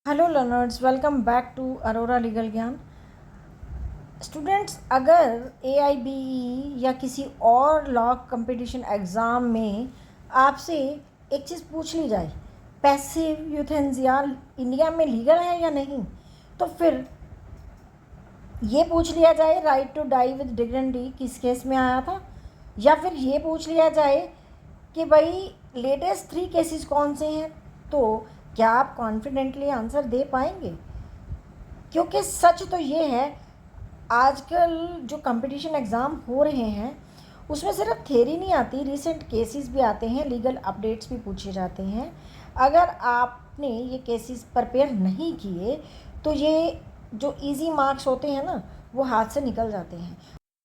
Hello learners, welcome back to Arora Legal Gyan. Students, अगर AIBE या किसी और लॉ कंपटीशन एग्ज़ाम में आपसे एक चीज़ पूछ ली जाए, पैसिव यूथेनेसिया इंडिया में लीगल है या नहीं, तो फिर ये पूछ लिया जाए right to die with dignity किस केस में आया था, या फिर ये पूछ लिया जाए कि भाई लेटेस्ट 3 केसेस कौन से हैं, तो क्या आप कॉन्फिडेंटली आंसर दे पाएंगे? क्योंकि सच तो ये है, आजकल जो कंपटीशन एग्ज़ाम हो रहे हैं उसमें सिर्फ थ्योरी नहीं आती, रिसेंट केसेस भी आते हैं, लीगल अपडेट्स भी पूछे जाते हैं। अगर आपने ये केसेस प्रिपेयर नहीं किए तो ये जो इजी मार्क्स होते हैं ना, वो हाथ से निकल जाते हैं।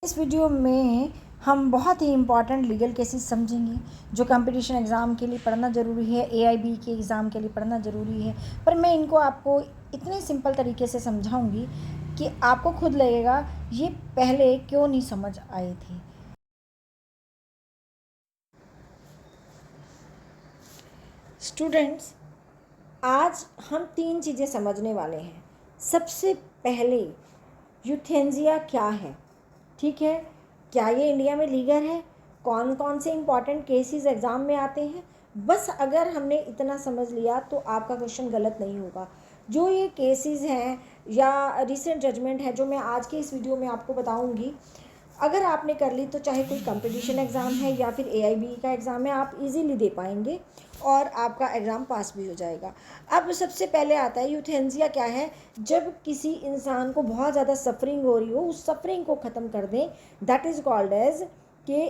इस वीडियो में हम बहुत ही इंपॉर्टेंट लीगल केसेस समझेंगे जो कंपटीशन एग्ज़ाम के लिए पढ़ना ज़रूरी है, AIB के एग्ज़ाम के लिए पढ़ना ज़रूरी है। पर मैं इनको आपको इतने सिंपल तरीके से समझाऊंगी कि आपको खुद लगेगा ये पहले क्यों नहीं समझ आए थे। स्टूडेंट्स, आज हम 3 चीज़ें समझने वाले हैं। सबसे पहले, यूथेनेसिया क्या है, ठीक है, क्या ये इंडिया में लीगल है, कौन कौन से इंपॉर्टेंट केसेस एग्ज़ाम में आते हैं। बस अगर हमने इतना समझ लिया तो आपका क्वेश्चन गलत नहीं होगा। जो ये केसेस हैं या रिसेंट जजमेंट है जो मैं आज के इस वीडियो में आपको बताऊंगी, अगर आपने कर ली तो चाहे कोई कंपटीशन एग्ज़ाम है या फिर AIB का एग्ज़ाम है, आप इजीली दे पाएंगे और आपका एग्ज़ाम पास भी हो जाएगा। अब सबसे पहले आता है यूथेनेसिया क्या है। जब किसी इंसान को बहुत ज़्यादा सफरिंग हो रही हो, उस सफरिंग को ख़त्म कर दें, दैट इज़ कॉल्ड एज के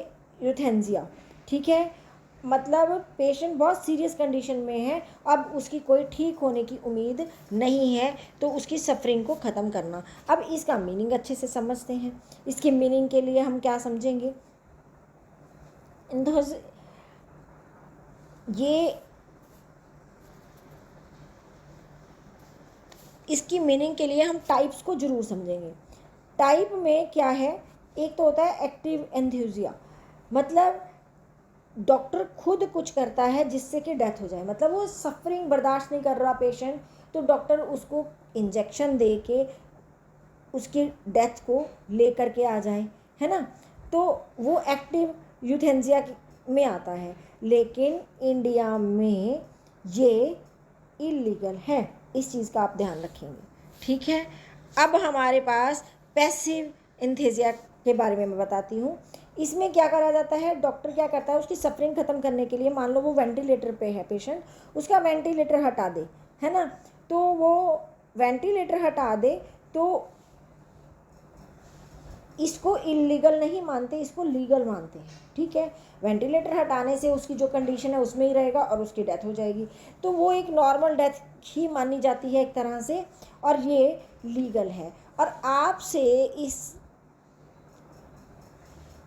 यूथेनेसिया। ठीक है, मतलब पेशेंट बहुत सीरियस कंडीशन में है, अब उसकी कोई ठीक होने की उम्मीद नहीं है, तो उसकी सफरिंग को ख़त्म करना। अब इसका मीनिंग अच्छे से समझते हैं। इसके मीनिंग के लिए हम क्या समझेंगे, ये इसकी मीनिंग के लिए हम टाइप्स को ज़रूर समझेंगे। टाइप में क्या है, एक तो होता है एक्टिव एंथ्यूजिया, मतलब डॉक्टर खुद कुछ करता है जिससे कि डेथ हो जाए, मतलब वो सफरिंग बर्दाश्त नहीं कर रहा पेशेंट, तो डॉक्टर उसको इंजेक्शन दे के उसकी डेथ को ले करके आ जाए, है ना, तो वो एक्टिव यूथेनेसिया में आता है। लेकिन इंडिया में ये इलीगल है, इस चीज़ का आप ध्यान रखेंगे, ठीक है। अब हमारे पास पैसिव एंथेसिया के बारे में मैं बताती हूँ। इसमें क्या करा जाता है, डॉक्टर क्या करता है, उसकी सफरिंग ख़त्म करने के लिए, मान लो वो वेंटिलेटर पे है पेशेंट, उसका वेंटिलेटर हटा दे, है ना, तो वो वेंटिलेटर हटा दे तो इसको इलीगल नहीं मानते, इसको लीगल मानते हैं, ठीक है। वेंटिलेटर हटाने से उसकी जो कंडीशन है उसमें ही रहेगा और उसकी डेथ हो जाएगी, तो वो एक नॉर्मल डेथ ही मानी जाती है एक तरह से, और ये लीगल है। और आपसे इस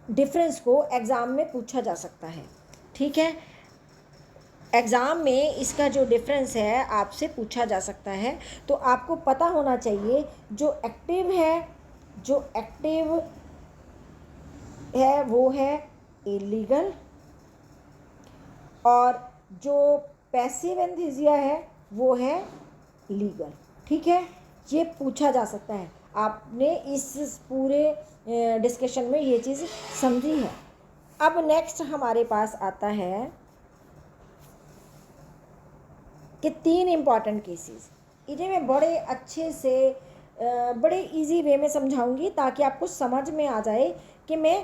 डिफरेंस को एग्ज़ाम में पूछा जा सकता है, ठीक है। एग्ज़ाम में इसका जो डिफरेंस है आपसे पूछा जा सकता है, तो आपको पता होना चाहिए जो एक्टिव है वो है इलीगल, और जो पैसिव एंथीसिया है वो है लीगल, ठीक है। ये पूछा जा सकता है, आपने इस पूरे डिस्कशन में ये चीज़ समझी है। अब नेक्स्ट हमारे पास आता है कि 3 इम्पॉर्टेंट केसेस, इन्हें मैं बड़े अच्छे से बड़े इजी वे में समझाऊंगी ताकि आपको समझ में आ जाए कि मैं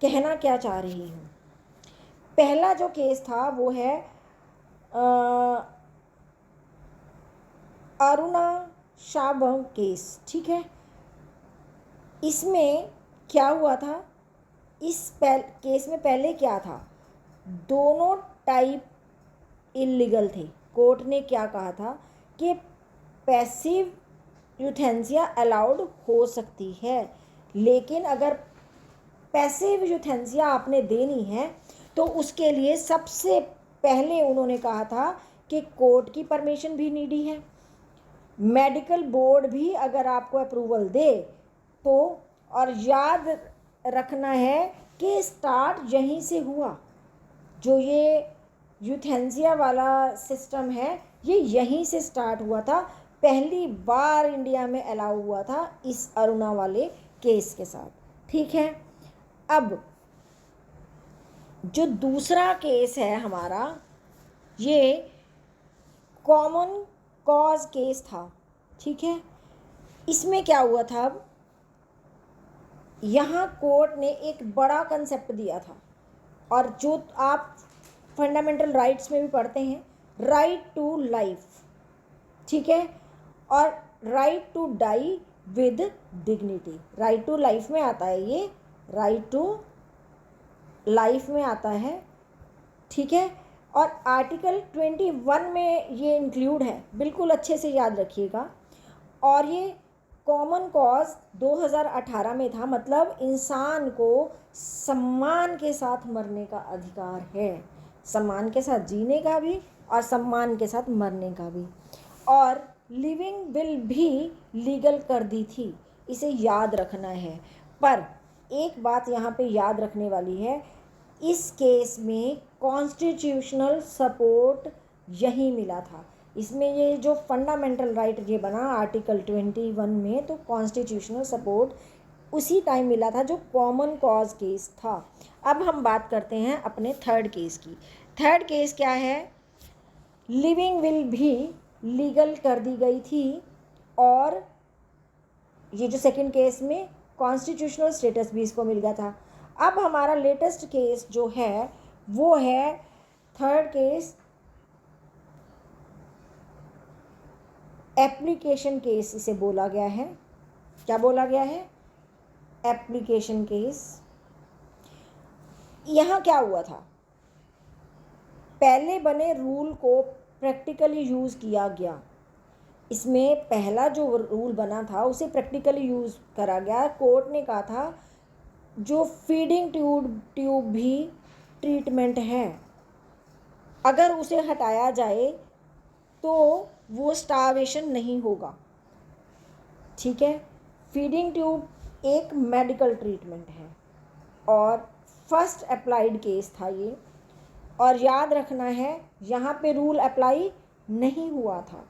कहना क्या चाह रही हूँ। पहला जो केस था वो है अरुणा शाबह केस, ठीक है। इसमें क्या हुआ था, इस केस में पहले क्या था, दोनों टाइप इलीगल थे। कोर्ट ने क्या कहा था कि पैसिव यूथेनेसिया अलाउड हो सकती है, लेकिन अगर पैसिव यूथेनेसिया आपने देनी है तो उसके लिए सबसे पहले उन्होंने कहा था कि कोर्ट की परमिशन भी नीडी है, मेडिकल बोर्ड भी अगर आपको अप्रूवल दे तो, और याद रखना है कि स्टार्ट यहीं से हुआ, जो ये यूथेनेसिया वाला सिस्टम है ये यहीं से स्टार्ट हुआ था, पहली बार इंडिया में अलाउ हुआ था इस अरुणा वाले केस के साथ, ठीक है। अब जो दूसरा केस है हमारा, ये कॉमन कॉज केस था, ठीक है। इसमें क्या हुआ था, अब यहाँ कोर्ट ने एक बड़ा कंसेप्ट दिया था, और जो आप फंडामेंटल राइट्स में भी पढ़ते हैं, राइट टू लाइफ, ठीक है, और right to die with dignity. Right to life में आता है ये, राइट टू लाइफ में आता है, ठीक है। और आर्टिकल 21 में ये इंक्लूड है, बिल्कुल अच्छे से याद रखिएगा। और ये कॉमन कॉज 2018 में था, मतलब इंसान को सम्मान के साथ मरने का अधिकार है, सम्मान के साथ जीने का भी और सम्मान के साथ मरने का भी। और लिविंग विल भी लीगल कर दी थी, इसे याद रखना है। पर एक बात यहाँ पे याद रखने वाली है, इस केस में कॉन्स्टिट्यूशनल सपोर्ट यही मिला था। इसमें ये जो फंडामेंटल राइट ये बना आर्टिकल 21 में, तो कॉन्स्टिट्यूशनल सपोर्ट उसी टाइम मिला था जो कॉमन कॉज केस था। अब हम बात करते हैं अपने थर्ड केस की। थर्ड केस क्या है, लिविंग विल भी लीगल कर दी गई थी, और ये जो सेकंड केस में कॉन्स्टिट्यूशनल स्टेटस भी इसको मिल गया था। अब हमारा लेटेस्ट केस जो है वो है थर्ड केस, एप्लीकेशन केस इसे बोला गया है। क्या बोला गया है, एप्लीकेशन केस। यहाँ क्या हुआ था, पहले बने रूल को प्रैक्टिकली यूज़ किया गया। इसमें पहला जो रूल बना था उसे प्रैक्टिकली यूज़ करा गया। कोर्ट ने कहा था जो फीडिंग ट्यूब भी ट्रीटमेंट है, अगर उसे हटाया जाए तो वो स्टार्वेशन नहीं होगा, ठीक है। फीडिंग ट्यूब एक मेडिकल ट्रीटमेंट है, और फर्स्ट अप्लाइड केस था ये। और याद रखना है यहाँ पे रूल अप्लाई नहीं हुआ था।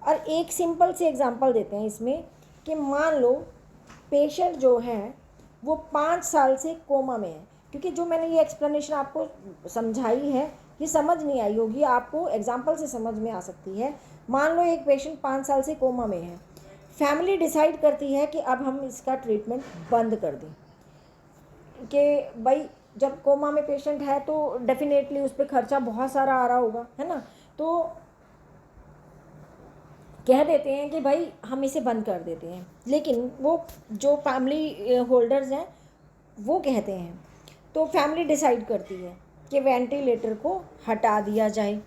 और एक सिंपल से एग्जांपल देते हैं इसमें, कि मान लो पेशेंट जो है वो 5 साल से कोमा में है, क्योंकि जो मैंने ये एक्सप्लेनेशन आपको समझाई है ये समझ नहीं आई होगी, आपको एग्जांपल से समझ में आ सकती है। मान लो एक पेशेंट 5 साल से कोमा में है, फैमिली डिसाइड करती है कि अब हम इसका ट्रीटमेंट बंद कर दें, कि भाई जब कोमा में पेशेंट है तो डेफिनेटली उस पर खर्चा बहुत सारा आ रहा होगा, है ना। तो कह देते हैं कि भाई हम इसे बंद कर देते हैं, लेकिन वो जो फैमिली होल्डर्स हैं वो कहते हैं, तो फैमिली डिसाइड करती है कि वेंटिलेटर को हटा दिया जाए,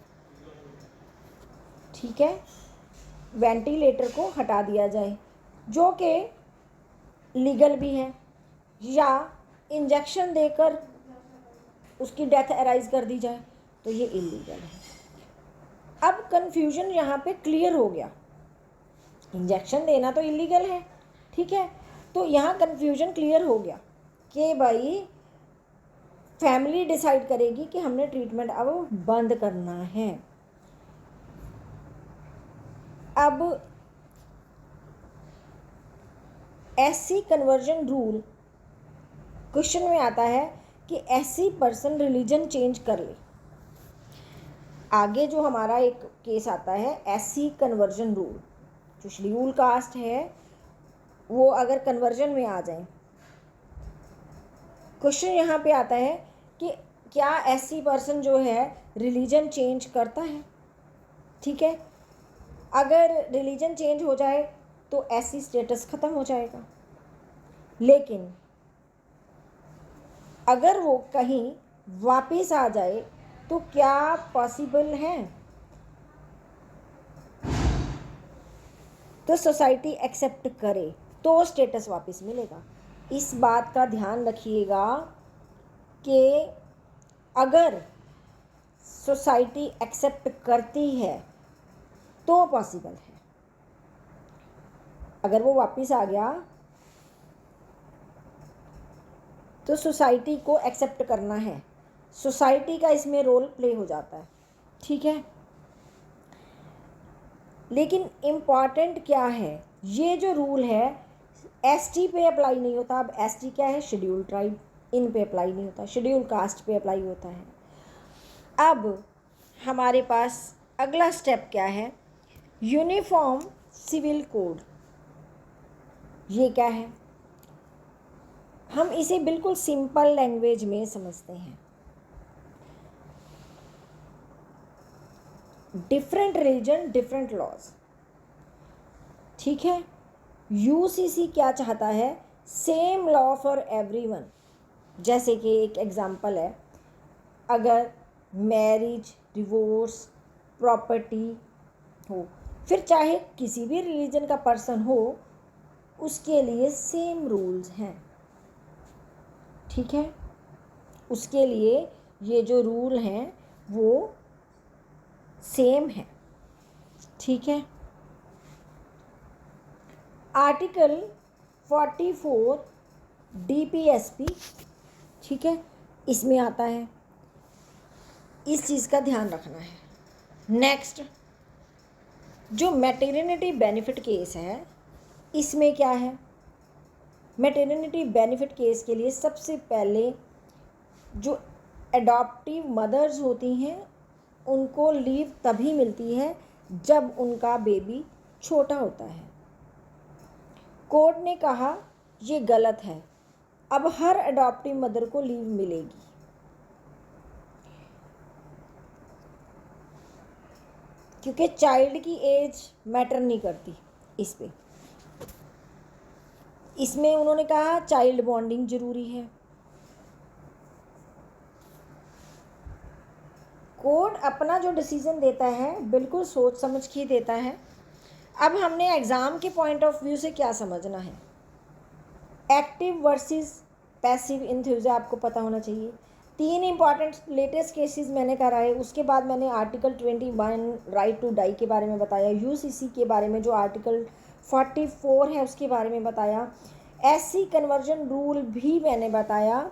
ठीक है, वेंटिलेटर को हटा दिया जाए, जो कि लीगल भी है, या इंजेक्शन देकर उसकी डेथ अराइज कर दी जाए तो ये इलीगल है। अब कन्फ्यूजन यहाँ पे क्लियर हो गया, इंजेक्शन देना तो इलीगल है, ठीक है। तो यहाँ कन्फ्यूजन क्लियर हो गया कि भाई फैमिली डिसाइड करेगी कि हमने ट्रीटमेंट अब बंद करना है। अब एससी कन्वर्जन रूल क्वेश्चन में आता है कि एससी पर्सन रिलीजन चेंज कर ले। आगे जो हमारा एक केस आता है एससी कन्वर्जन रूल, जो शेड्यूल कास्ट है वो अगर कन्वर्जन में आ जाए, क्वेश्चन यहाँ पे आता है कि क्या एससी पर्सन जो है रिलीजन चेंज करता है, ठीक है। अगर रिलीजन चेंज हो जाए तो एससी स्टेटस ख़त्म हो जाएगा, लेकिन अगर वो कहीं वापस आ जाए तो क्या पॉसिबल है, तो सोसाइटी एक्सेप्ट करे तो स्टेटस वापस मिलेगा। इस बात का ध्यान रखिएगा कि अगर सोसाइटी एक्सेप्ट करती है तो पॉसिबल है, अगर वो वापस आ गया तो सोसाइटी को एक्सेप्ट करना है, सोसाइटी का इसमें रोल प्ले हो जाता है, ठीक है। लेकिन इम्पॉर्टेंट क्या है, ये जो रूल है एसटी पे अप्लाई नहीं होता। अब एसटी क्या है, शेड्यूल ट्राइब, इन पे अप्लाई नहीं होता, शेड्यूल कास्ट पे अप्लाई होता है। अब हमारे पास अगला स्टेप क्या है, यूनिफॉर्म सिविल कोड। ये क्या है, हम इसे बिल्कुल सिंपल लैंग्वेज में समझते हैं। डिफरेंट रिलीजन डिफरेंट लॉज, ठीक है। यूसीसी क्या चाहता है, सेम लॉ फॉर एवरीवन। जैसे कि एक एग्जांपल है, अगर मैरिज, डिवोर्स, प्रॉपर्टी हो, फिर चाहे किसी भी रिलीजन का पर्सन हो, उसके लिए सेम रूल्स हैं, ठीक है। उसके लिए ये जो रूल हैं वो सेम है, ठीक है। आर्टिकल 44 डीपीएसपी, ठीक है, इसमें आता है, इस चीज़ का ध्यान रखना है। नेक्स्ट, जो मैटरनिटी बेनिफिट केस है, इसमें क्या है, मैटरनिटी बेनिफिट केस के लिए सबसे पहले जो एडॉप्टिव मदर्स होती हैं उनको लीव तभी मिलती है जब उनका बेबी छोटा होता है। कोर्ट ने कहा ये गलत है, अब हर एडॉप्टिव मदर को लीव मिलेगी। क्योंकि चाइल्ड की एज मैटर नहीं करती इस पे। इसमें उन्होंने कहा चाइल्ड बॉन्डिंग जरूरी है। कोर्ट अपना जो डिसीजन देता है बिल्कुल सोच समझ के देता है। अब हमने एग्ज़ाम के पॉइंट ऑफ व्यू से क्या समझना है, एक्टिव वर्सेस पैसिव इंथ्यूज़ आपको पता होना चाहिए। 3 इंपॉर्टेंट लेटेस्ट केसेस मैंने कराए, उसके बाद मैंने आर्टिकल 21 राइट टू डाई के बारे में बताया, यूसीसी के बारे में जो आर्टिकल 44 है उसके बारे में बताया, एससी कन्वर्जन रूल भी मैंने बताया।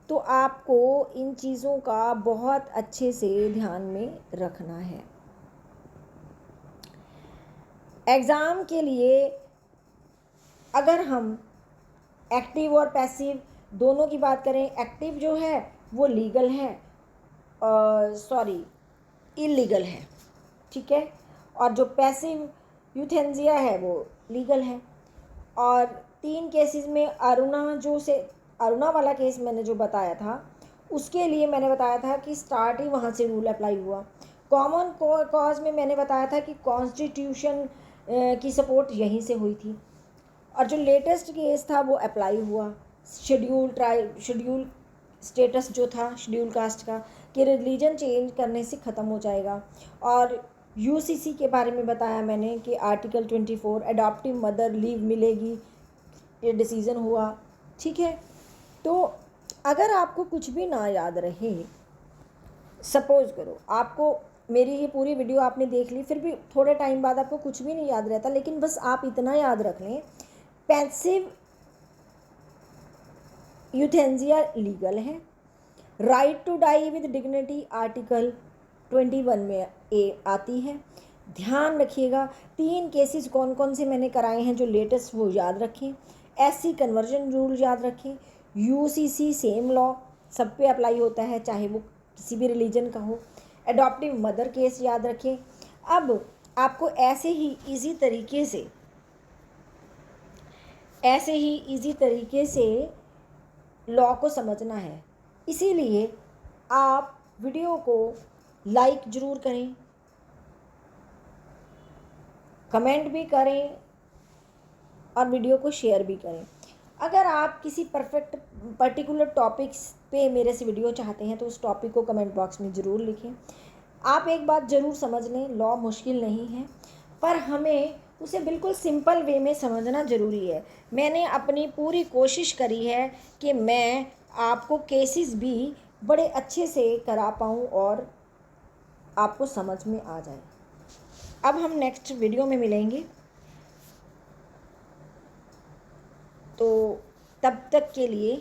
तो आपको इन चीज़ों का बहुत अच्छे से ध्यान में रखना है। एग्ज़ाम के लिए अगर हम एक्टिव और पैसिव दोनों की बात करें, एक्टिव जो है वो लीगल है, सॉरी इलीगल है, ठीक है, और जो पैसिव यूथेनेसिया है वो लीगल है। और 3 केसेस में अरुणा वाला केस मैंने जो बताया था उसके लिए मैंने बताया था कि स्टार्ट ही वहाँ से रूल अप्लाई हुआ। कॉमन कॉज में मैंने बताया था कि कॉन्स्टिट्यूशन की सपोर्ट यहीं से हुई थी। और जो लेटेस्ट केस था वो अप्लाई हुआ शेड्यूल स्टेटस जो था शेड्यूल कास्ट का, कि रिलीजन चेंज करने से ख़त्म हो जाएगा। और यूसीसी के बारे में बताया मैंने कि आर्टिकल 24 एडॉप्टिव मदर लीव मिलेगी, ये डिसीज़न हुआ, ठीक है। तो अगर आपको कुछ भी ना याद रहे, सपोज करो आपको मेरी ये पूरी वीडियो आपने देख ली, फिर भी थोड़े टाइम बाद आपको कुछ भी नहीं याद रहता, लेकिन बस आप इतना याद रख लें, पैसिव यूथेनेसिया लीगल है, right to die with dignity article 21 में आती है। ध्यान रखिएगा 3 केसेस कौन कौन से मैंने कराए हैं जो लेटेस्ट, वो याद रखें। एससी कन्वर्जन रूल याद रखें। यूसीसी सेम लॉ सब पे अप्लाई होता है, चाहे वो किसी भी रिलीजन का हो। एडॉप्टिव मदर केस याद रखें। अब आपको ऐसे ही इजी तरीके से लॉ को समझना है। इसीलिए आप वीडियो को लाइक ज़रूर करें, कमेंट भी करें और वीडियो को शेयर भी करें। अगर आप किसी पर्टिकुलर टॉपिक्स पे मेरे से वीडियो चाहते हैं तो उस टॉपिक को कमेंट बॉक्स में ज़रूर लिखें। आप एक बात ज़रूर समझ लें, लॉ मुश्किल नहीं है, पर हमें उसे बिल्कुल सिंपल वे में समझना ज़रूरी है। मैंने अपनी पूरी कोशिश करी है कि मैं आपको केसेस भी बड़े अच्छे से करा पाऊँ और आपको समझ में आ जाए। अब हम नेक्स्ट वीडियो में मिलेंगे, तो तब तक के लिए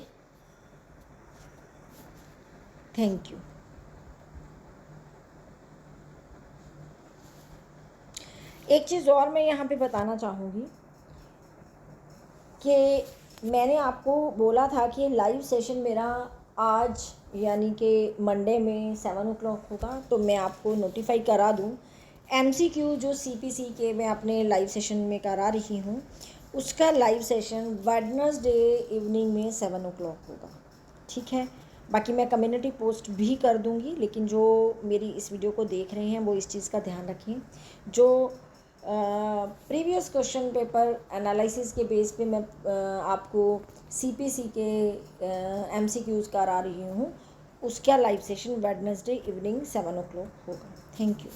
थैंक यू। एक चीज़ और मैं यहाँ पे बताना चाहूँगी कि मैंने आपको बोला था कि लाइव सेशन मेरा आज यानी कि मंडे में 7 o'clock होगा, तो मैं आपको नोटिफाई करा दूँ। MCQ जो CPC के मैं अपने लाइव सेशन में करा रही हूँ, उसका लाइव सेशन वेडनेसडे इवनिंग में 7 o'clock होगा, ठीक है। बाकी मैं कम्युनिटी पोस्ट भी कर दूँगी, लेकिन जो मेरी इस वीडियो को देख रहे हैं वो इस चीज़ का ध्यान रखें। जो प्रीवियस क्वेश्चन पेपर एनालिसिस के बेस पे मैं आपको CPC के MCQs करा रही हूँ, उसका live session Wednesday evening 7 o'clock होगा। Thank you.